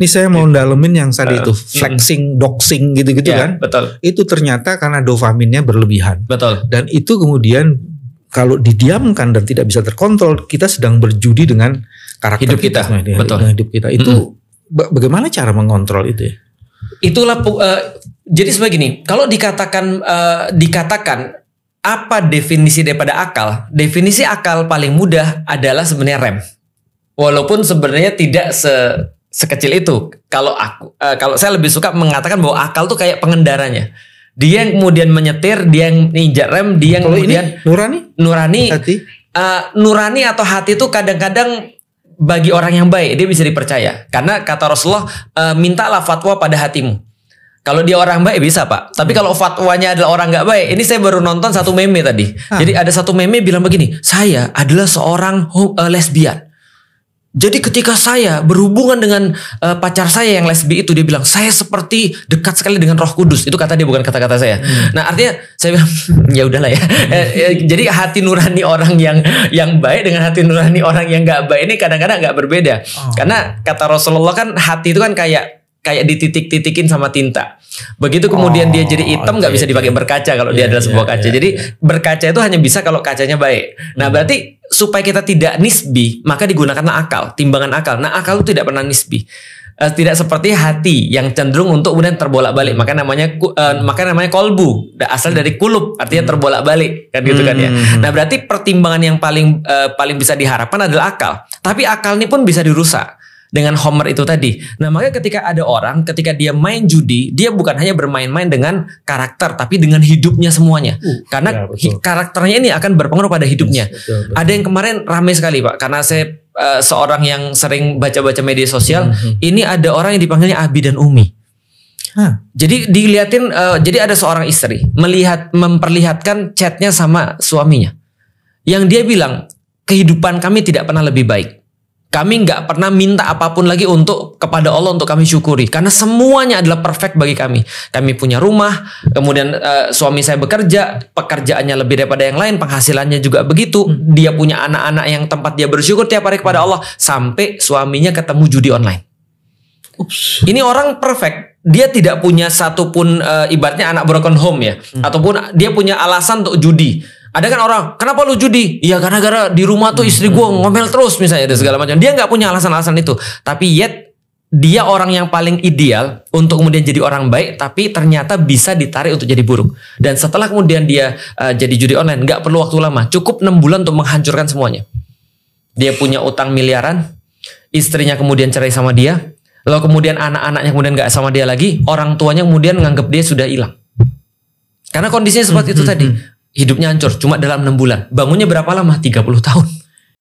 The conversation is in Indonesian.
Ini saya mau dalemin yang tadi itu flexing, doxing gitu-gitu kan. Betul. Itu ternyata karena dopaminnya berlebihan. Betul. Dan itu kemudian kalau didiamkan dan tidak bisa terkontrol, kita sedang berjudi dengan karakter hidup kita. Betul. Hidup kita. Itu bagaimana cara mengontrol itu ya? Itulah jadi sebagai gini, kalau dikatakan apa definisi daripada akal? Definisi akal paling mudah adalah sebenarnya rem. Walaupun sebenarnya tidak sekecil itu. Kalau saya lebih suka mengatakan bahwa akal tuh kayak pengendaranya. Dia yang kemudian menyetir, dia yang injak rem, dia yang kalau kemudian ini nurani, hati. Nurani atau hati itu kadang-kadang bagi orang yang baik dia bisa dipercaya. Karena kata Rasulullah, mintalah fatwa pada hatimu. Kalau dia orang baik bisa Pak. Tapi kalau fatwanya adalah orang nggak baik, ini saya baru nonton satu meme tadi. Jadi ada satu meme bilang begini, saya adalah seorang lesbian. Jadi ketika saya berhubungan dengan pacar saya yang lesbi itu, dia bilang saya seperti dekat sekali dengan Roh Kudus. Itu kata dia, bukan kata-kata saya. Nah artinya saya bilang ya udahlah ya. Jadi hati nurani orang yang baik dengan hati nurani orang yang nggak baik ini kadang-kadang nggak berbeda. Karena kata Rasulullah kan hati itu kan kayak dititik-titikin sama tinta. Begitu kemudian dia jadi hitam, nggak bisa dipakai berkaca kalau dia adalah sebuah kaca. Jadi berkaca itu hanya bisa kalau kacanya baik. Nah berarti supaya kita tidak nisbi, maka digunakanlah akal, timbangan akal. Nah akal itu tidak pernah nisbi. Tidak seperti hati yang cenderung untuk kemudian terbolak-balik. Maka namanya kolbu, asal dari kulub, artinya terbolak-balik kan gitu kan ya. Nah berarti pertimbangan yang paling bisa diharapkan adalah akal. Tapi akal ini pun bisa dirusak dengan Homer itu tadi. Nah makanya ketika ada orang, ketika dia main judi, dia bukan hanya bermain-main dengan karakter, tapi dengan hidupnya semuanya. Karena karakternya ini akan berpengaruh pada hidupnya. Betul. Ada yang kemarin ramai sekali Pak, karena saya seorang yang sering baca-baca media sosial, ini ada orang yang dipanggilnya Abi dan Umi. Jadi dilihatin, jadi ada seorang istri memperlihatkan chatnya sama suaminya, yang dia bilang kehidupan kami tidak pernah lebih baik. Kami nggak pernah minta apapun lagi kepada Allah untuk kami syukuri. Karena semuanya adalah perfect bagi kami. Kami punya rumah, kemudian suami saya bekerja, pekerjaannya lebih daripada yang lain, penghasilannya juga begitu. Dia punya anak-anak yang tempat dia bersyukur tiap hari kepada Allah. Sampai suaminya ketemu judi online. Ini orang perfect. Dia tidak punya satupun ibaratnya anak broken home ya. Ataupun dia punya alasan untuk judi. Ada kan orang, kenapa lu judi? Ya karena gara di rumah tuh istri gue ngomel terus misalnya dan segala macam. Dia nggak punya alasan-alasan itu. Tapi yet dia orang yang paling ideal untuk kemudian jadi orang baik, tapi ternyata bisa ditarik untuk jadi buruk. Dan setelah kemudian dia jadi judi online, nggak perlu waktu lama, cukup 6 bulan untuk menghancurkan semuanya. Dia punya utang miliaran, istrinya kemudian cerai sama dia, lalu kemudian anak-anaknya kemudian nggak sama dia lagi, orang tuanya kemudian nganggap dia sudah hilang. Karena kondisinya seperti itu tadi. Hidupnya hancur cuma dalam 6 bulan. Bangunnya berapa lama? 30 tahun.